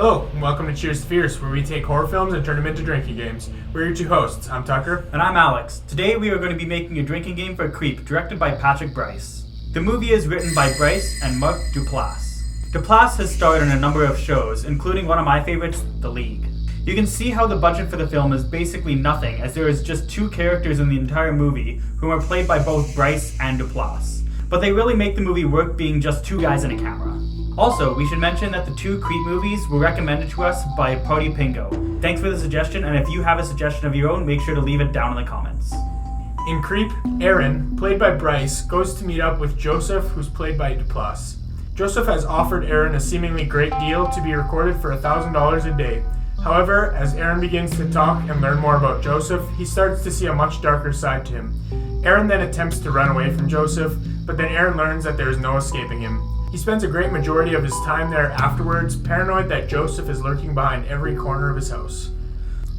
Hello, and welcome to Cheers to Fears, where we take horror films and turn them into drinking games. We're your two hosts. I'm Tucker. And I'm Alex. Today we are going to be making a drinking game for Creep, directed by Brice. The movie is written by Brice and Mark Duplass. Duplass has starred in a number of shows, including one of my favorites, The League. You can see how the budget for the film is basically nothing, as there is just two characters in the entire movie, who are played by both Brice and Duplass. But they really make the movie work being just two guys and a camera. Also, we should mention that the two Creep movies were recommended to us by Party Pingo. Thanks for the suggestion, and if you have a suggestion of your own, make sure to leave it down in the comments. In Creep, Aaron, played by Brice, goes to meet up with Joseph, who's played by Duplass. Joseph has offered Aaron a seemingly great deal to be recorded for $1,000 a day. However, as Aaron begins to talk and learn more about Joseph, he starts to see a much darker side to him. Aaron then attempts to run away from Joseph, but then Aaron learns that there is no escaping him. He spends a great majority of his time there afterwards, paranoid that Joseph is lurking behind every corner of his house.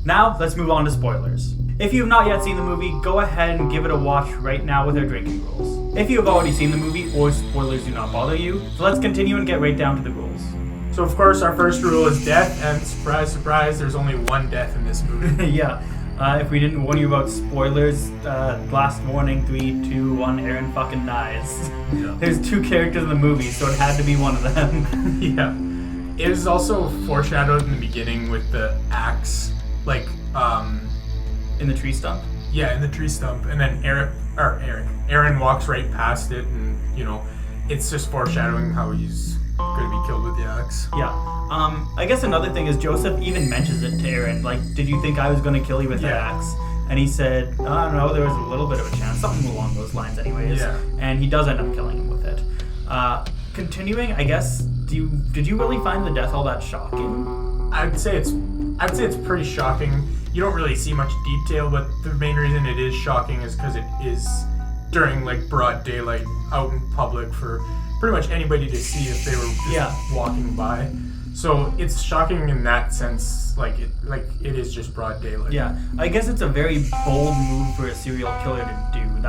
Now, let's move on to spoilers. If you have not yet seen the movie, go ahead and give it a watch right now with our drinking rules. If you have already seen the movie or spoilers do not bother you, so let's continue and get right down to the rules. So of course our first rule is death, and surprise, surprise, there's only one death in this movie. Yeah. If we didn't warn you about spoilers, last warning, 3, 2, 1, Aaron fucking dies. Yeah. There's two characters in the movie, so it had to be one of them. Yeah. It is also foreshadowed in the beginning with the axe, In the tree stump? Yeah, in the tree stump, and then Aaron walks right past it, and, it's just foreshadowing how he's going to be killed with the axe. Yeah. I guess another thing is Joseph even mentions it to Aaron, did you think I was going to kill you with that axe? And he said, oh, no, there was a little bit of a chance, something along those lines anyways. Yeah. And he does end up killing him with it. Continuing, I guess, did you really find the death all that shocking? I'd say it's pretty shocking. You don't really see much detail, but the main reason it is shocking is because it is during broad daylight out in public for pretty much anybody to see if they were just walking by. So it's shocking in that sense, it is just broad daylight. Yeah, I guess it's a very bold move for a serial killer to do.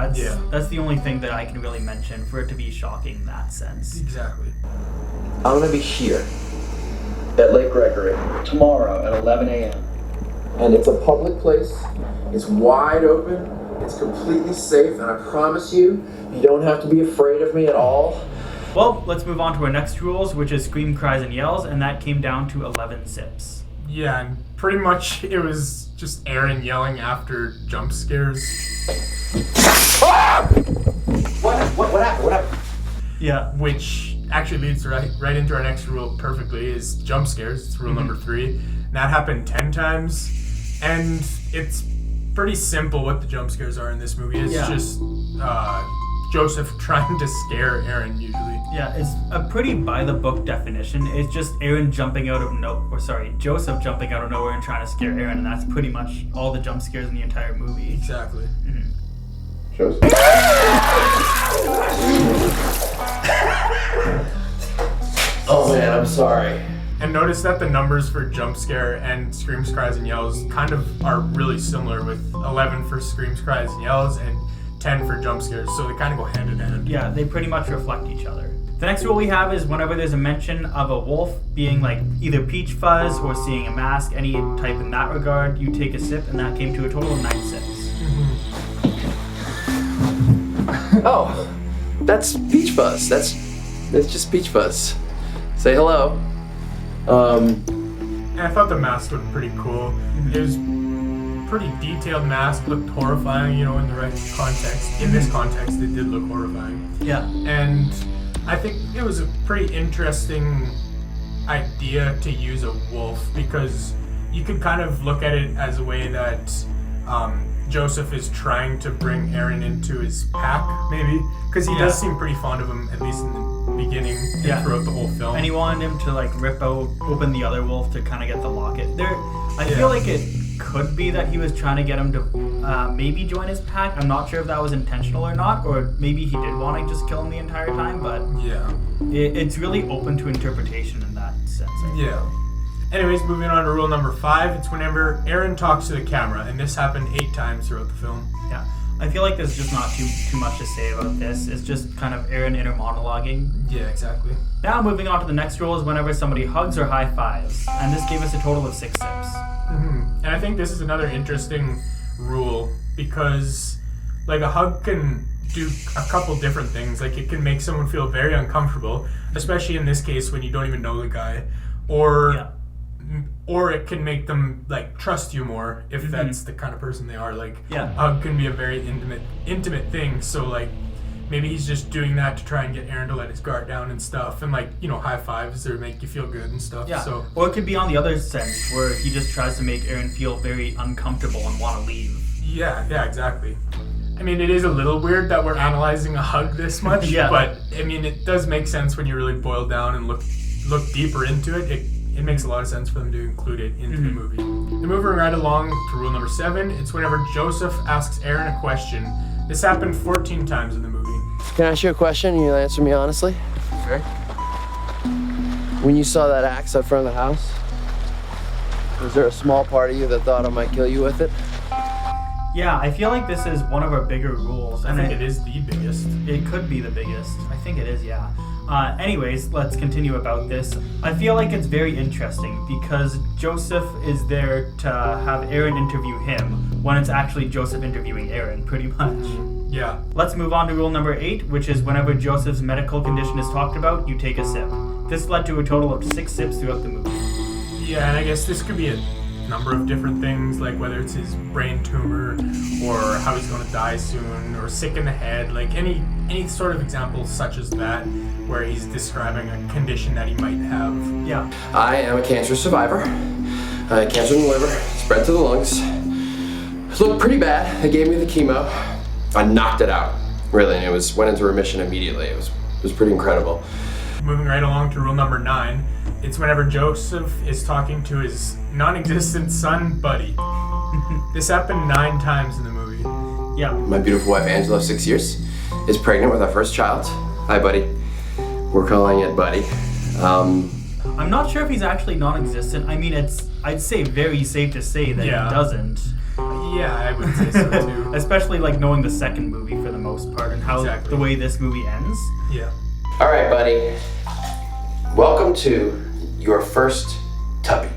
That's the only thing that I can really mention for it to be shocking in that sense. Exactly. I'm gonna be here at Lake Gregory tomorrow at 11 a.m. And it's a public place. It's wide open. It's completely safe, and I promise you, you don't have to be afraid of me at all. Well, let's move on to our next rules, which is scream, cries, and yells, and that came down to 11 sips. Yeah, and pretty much it was just Aaron yelling after jump scares. What happened? Yeah. Which actually leads right into our next rule perfectly, is jump scares. It's rule number 3. And that happened 10 times, and it's pretty simple what the jump scares are in this movie. It's just Joseph trying to scare Aaron usually. Yeah, it's a pretty by-the-book definition. It's just Joseph jumping out of nowhere and trying to scare Aaron, and that's pretty much all the jump scares in the entire movie. Exactly. Mm-hmm. Joseph. Oh man, I'm sorry. And notice that the numbers for jump scare and screams, cries, and yells kind of are really similar, with 11 for screams, cries, and yells, and 10 for jump scares, so they kind of go hand in hand. Yeah, they pretty much reflect each other. The next rule we have is whenever there's a mention of a wolf being either peach fuzz or seeing a mask, any type in that regard, you take a sip, and that came to a total of 9 sips. Oh, that's peach fuzz. That's just peach fuzz. Say hello. And I thought the mask looked pretty cool. It was pretty detailed mask, looked horrifying, in the right context. In this context, it did look horrifying. Yeah. And I think it was a pretty interesting idea to use a wolf, because you could kind of look at it as a way that Joseph is trying to bring Aaron into his pack, maybe, because he does seem pretty fond of him, at least in the beginning and throughout the whole film. And he wanted him to rip open the other wolf to kind of get the locket. I feel like it could be that he was trying to get him to maybe join his pack. I'm not sure if that was intentional or not, or maybe he did want to just kill him the entire time, but it's really open to interpretation in that sense. Anyways, moving on to rule number 5, it's whenever Aaron talks to the camera, and this happened 8 times throughout the film. Yeah. I feel like there's just not too much to say about this. It's just kind of Aaron inner monologuing. Yeah, exactly. Now moving on to the next rule is whenever somebody hugs or high fives, and this gave us a total of 6 sips. And I think this is another interesting rule because, like, a hug can do a couple different things. Like, it can make someone feel very uncomfortable, especially in this case when you don't even know the guy, or it can make them like trust you more if that's the kind of person they are. Like, a hug can be a very intimate thing. So like, maybe he's just doing that to try and get Aaron to let his guard down and stuff, and like, you know, high fives or make you feel good and stuff. Yeah. So, or it could be on the other sense where he just tries to make Aaron feel very uncomfortable and want to leave. Yeah, exactly. I mean, it is a little weird that we're analyzing a hug this much, but I mean, it does make sense when you really boil down and look deeper into it. It makes a lot of sense for them to include it into the movie. And moving right along to rule number 7, it's whenever Joseph asks Aaron a question. This happened 14 times in the movie. Can I ask you a question? You'll answer me honestly? Okay. When you saw that axe out front of the house, was there a small part of you that thought I might kill you with it? Yeah, I feel like this is one of our bigger rules. I think it is the biggest. It could be the biggest. I think it is, yeah. Anyways, let's continue about this. I feel like it's very interesting because Joseph is there to have Aaron interview him when it's actually Joseph interviewing Aaron, pretty much. Yeah. Let's move on to rule number 8, which is whenever Joseph's medical condition is talked about, you take a sip. This led to a total of 6 sips throughout the movie. Yeah, and I guess this could be a number of different things, like whether it's his brain tumor or how he's going to die soon or sick in the head, like any sort of example such as that where he's describing a condition that he might have. Yeah. I am a cancer survivor. Cancer in the liver, spread to the lungs. It looked pretty bad. They gave me the chemo. I knocked it out, really, and went into remission immediately. It was pretty incredible. Moving right along to rule number 9, it's whenever Joseph is talking to his non-existent son, Buddy. This happened 9 times in the movie. Yeah. My beautiful wife, Angela, of 6 years, is pregnant with our first child. Hi, Buddy. We're calling it Buddy. I'm not sure if he's actually non-existent. I mean, I'd say very safe to say that he doesn't. Yeah, I would say so too. Especially like knowing the second movie for the most part and how the way this movie ends. Yeah. All right, Buddy. Welcome to your first tubby.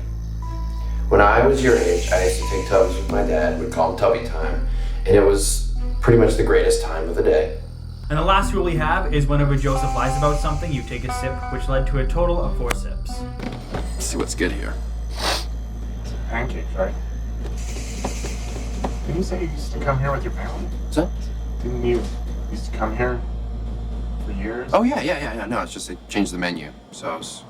When I was your age, I used to take tubbies with my dad. We'd call them tubby time. And it was pretty much the greatest time of the day. And the last rule we have is whenever Joseph lies about something, you take a sip, which led to a total of 4 sips. Let's see what's good here. Pancakes, right? Didn't you say you used to come here with your family? What's that? Didn't you used to come here for years? Oh, yeah. No, it's just they changed the menu. So I was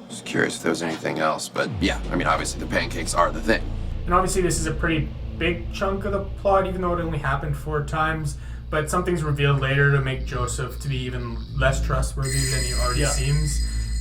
just curious if there was anything else. But yeah, I mean, obviously the pancakes are the thing. And obviously this is a pretty big chunk of the plot, even though it only happened 4 times. But something's revealed later to make Joseph to be even less trustworthy than he already seems.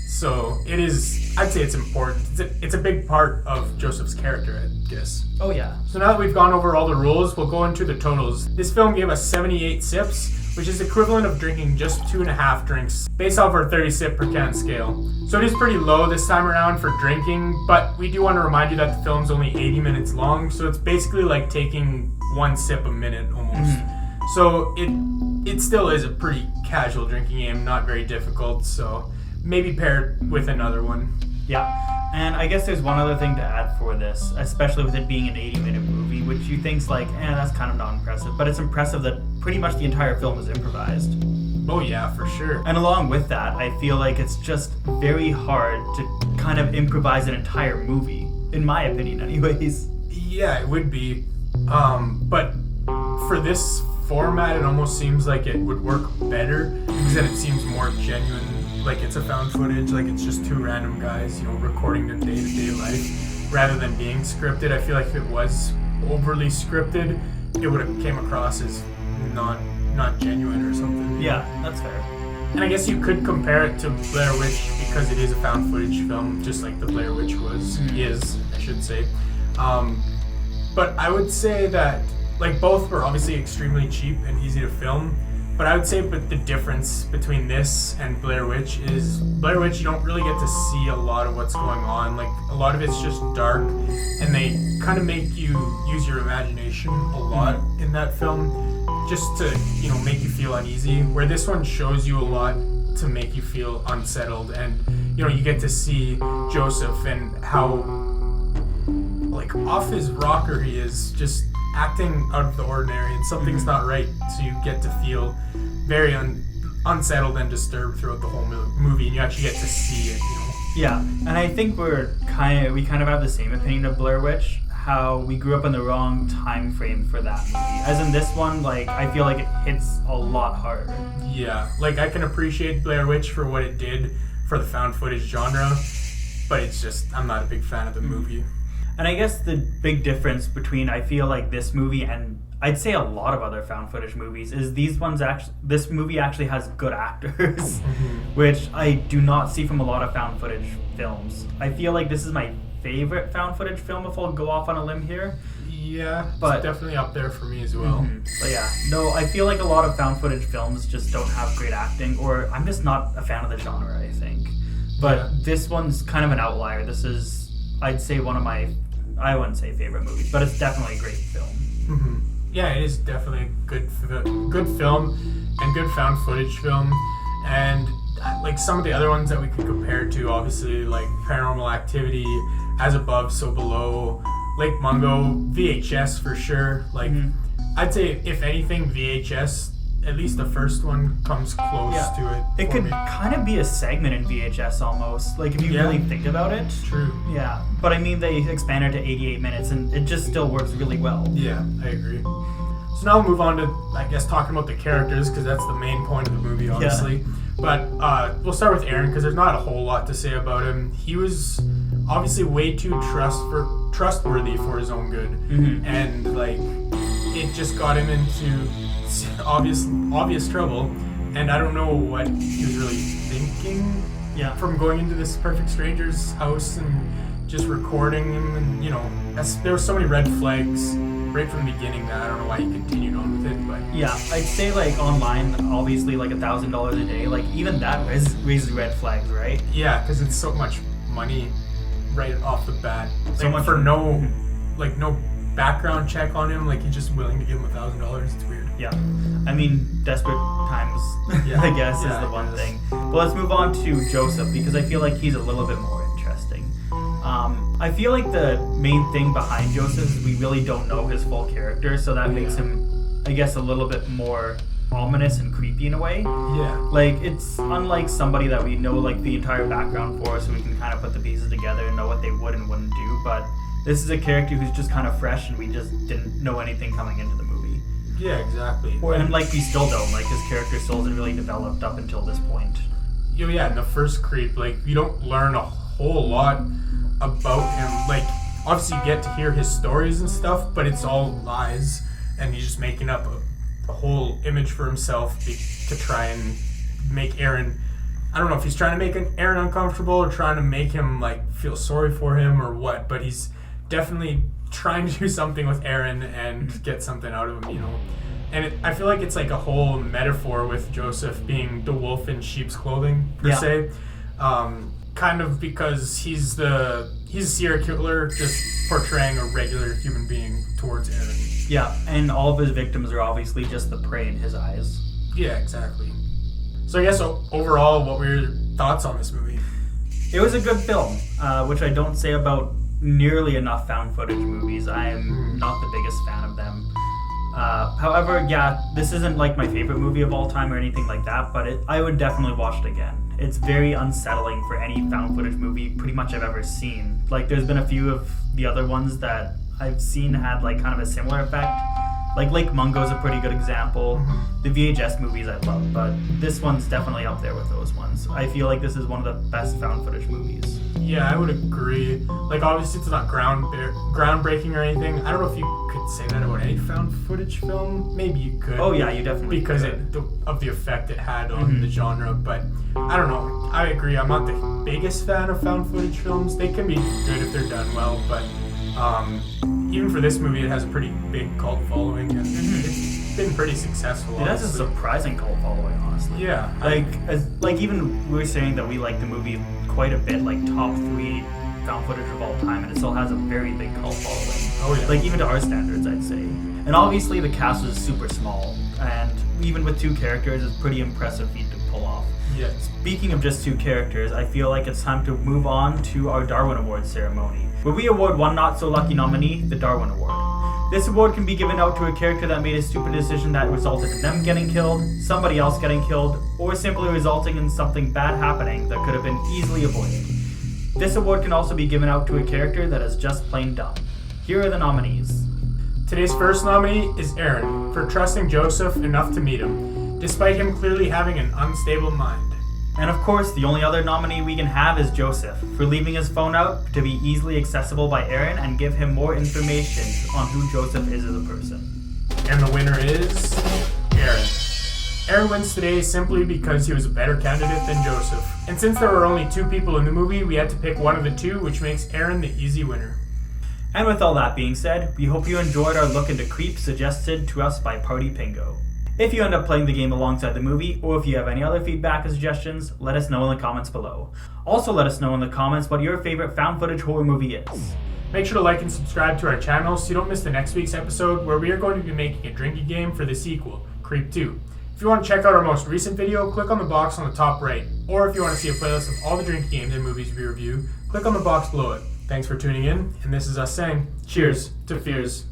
So it is, I'd say it's important. It's a big part of Joseph's character, I guess. Oh yeah. So now that we've gone over all the rules, we'll go into the totals. This film gave us 78 sips, which is equivalent of drinking just 2.5 drinks, based off our 30 sip per can scale. So it is pretty low this time around for drinking, but we do want to remind you that the film's only 80 minutes long, so it's basically like taking 1 sip a minute almost. So it still is a pretty casual drinking game, not very difficult, so maybe pair it with another one. Yeah, and I guess there's one other thing to add for this, especially with it being an 80-minute movie, which you think's like, that's kind of not impressive, but it's impressive that pretty much the entire film is improvised. Oh yeah, for sure. And along with that, I feel like it's just very hard to kind of improvise an entire movie, in my opinion anyways. Yeah, it would be, but for this format, it almost seems like it would work better because then it seems more genuine, like it's a found footage, like it's just 2 random guys, recording their day-to-day life rather than being scripted. I feel like if it was overly scripted, it would have came across as not genuine or something. Yeah, that's fair. And I guess you could compare it to Blair Witch because it is a found footage film, just like the Blair Witch is, I should say. But I would say that like both were obviously extremely cheap and easy to film, But I would say, but the difference between this and Blair Witch is Blair Witch, you don't really get to see a lot of what's going on. Like, a lot of it's just dark, and they kind of make you use your imagination a lot in that film, just to, you know, make you feel uneasy. Where this one shows you a lot to make you feel unsettled, and, you know, you get to see Joseph and how, like, off his rocker he is, just acting out of the ordinary, and something's not right, so you get to feel very unsettled and disturbed throughout the whole movie, and you actually get to see it, you know. Yeah, and I think we kind of have the same opinion of Blair Witch, how we grew up in the wrong time frame for that movie. As in this one, like, I feel like it hits a lot harder. Yeah, like, I can appreciate Blair Witch for what it did for the found footage genre, but it's just, I'm not a big fan of the movie. And I guess the big difference between, I feel like, this movie and I'd say a lot of other found footage movies is this movie actually has good actors, which I do not see from a lot of found footage films. I feel like this is my favorite found footage film, if I'll go off on a limb here. Yeah, but it's definitely up there for me as well. But yeah, no, I feel like a lot of found footage films just don't have great acting, or I'm just not a fan of the genre, I think. But this one's kind of an outlier. This is, I'd say, one of my, I wouldn't say favorite movies, but it's definitely a great film. Yeah, it is definitely a good film and good found footage film. And like some of the other ones that we could compare to, obviously, like Paranormal Activity, As Above, So Below, Lake Mungo, VHS for sure. Like, I'd say, if anything, VHS, at least the first one, comes close to it. It could kind of be a segment in VHS almost, like if you really think about it. True. Yeah, but I mean, they expanded to 88 minutes and it just still works really well. Yeah, I agree. So now we'll move on to, I guess, talking about the characters, because that's the main point of the movie, obviously. Yeah. But we'll start with Aaron, because there's not a whole lot to say about him. He was obviously way too trustworthy for his own good, and like it just got him into obvious trouble. And I don't know what he was really thinking. Yeah. From going into this perfect stranger's house and just recording him, and you know, there were so many red flags right from the beginning that I don't know why he continued on with it. But yeah, I'd say like online, obviously like $1,000 a day, like even that raises red flags, right? Yeah, because it's so much money right off the bat. So much for no background check on him. Like, he's just willing to give him $1,000. It's weird. Yeah, I mean, desperate times, I guess, is the one thing. But let's move on to Joseph, because I feel like he's a little bit more interesting. I feel like the main thing behind Joseph is we really don't know his full character, so that makes him, I guess, a little bit more ominous and creepy in a way. Yeah. Like, it's unlike somebody that we know, like, the entire background for, so we can kind of put the pieces together and know what they would and wouldn't do, but this is a character who's just kind of fresh, and we just didn't know anything coming into the movie. Yeah, exactly. And like, we still don't. Like, his character still isn't really developed up until this point. Yeah, in the first Creep, like, you don't learn a whole lot about him. Like, obviously you get to hear his stories and stuff, but it's all lies, and he's just making up a whole image for himself to try and make Aaron... I don't know if he's trying to make Aaron uncomfortable or trying to make him, like, feel sorry for him or what, but he's definitely trying to do something with Aaron and get something out of him, you know. And I feel like it's like a whole metaphor with Joseph being the wolf in sheep's clothing, per se. Kind of because he's a serial killer just portraying a regular human being towards Aaron. Yeah, and all of his victims are obviously just the prey in his eyes. Yeah, exactly. So I guess overall, what were your thoughts on this movie? It was a good film, which I don't say about nearly enough found footage movies. I am not the biggest fan of them. However, yeah, this isn't like my favorite movie of all time or anything like that, but I would definitely watch it again. It's very unsettling for any found footage movie pretty much I've ever seen. Like, there's been a few of the other ones that I've seen had like kind of a similar effect. Like Lake Mungo's a pretty good example. The VHS movies I love, but this one's definitely up there with those ones. I feel like this is one of the best found footage movies. Yeah, I would agree. Like, obviously it's not groundbreaking or anything. I don't know if you could say that about any found footage film. Maybe you could. Oh yeah, you definitely because could. of the effect it had on the genre. But I don't know. I agree. I'm not the biggest fan of found footage films. They can be good if they're done well, but even for this movie, it has a pretty big cult following, and been pretty successful. It has a honestly. surprising cult following, honestly. Yeah. Like even we were saying that we like the movie quite a bit, like top 3 found footage of all time, and it still has a very big cult following. Oh yeah. Like even to our standards, I'd say. And obviously the cast was super small, and even with 2 characters, it's a pretty impressive feat to pull off. Yeah. Speaking of just 2 characters, I feel like it's time to move on to our Darwin Awards ceremony, where we award one not-so-lucky nominee the Darwin Award. This award can be given out to a character that made a stupid decision that resulted in them getting killed, somebody else getting killed, or simply resulting in something bad happening that could have been easily avoided. This award can also be given out to a character that is just plain dumb. Here are the nominees. Today's first nominee is Aaron, for trusting Joseph enough to meet him, despite him clearly having an unstable mind. And of course, the only other nominee we can have is Joseph, for leaving his phone out to be easily accessible by Aaron and give him more information on who Joseph is as a person. And the winner is Aaron. Aaron wins today simply because he was a better candidate than Joseph. And since there were only 2 people in the movie, we had to pick one of the 2, which makes Aaron the easy winner. And with all that being said, we hope you enjoyed our look into Creep suggested to us by Party Pingo. If you end up playing the game alongside the movie, or if you have any other feedback or suggestions, let us know in the comments below. Also let us know in the comments what your favorite found footage horror movie is. Make sure to like and subscribe to our channel so you don't miss the next week's episode, where we are going to be making a drinking game for the sequel, Creep 2. If you want to check out our most recent video, click on the box on the top right. Or if you want to see a playlist of all the drinking games and movies we review, click on the box below it. Thanks for tuning in, and this is us saying, cheers to fears.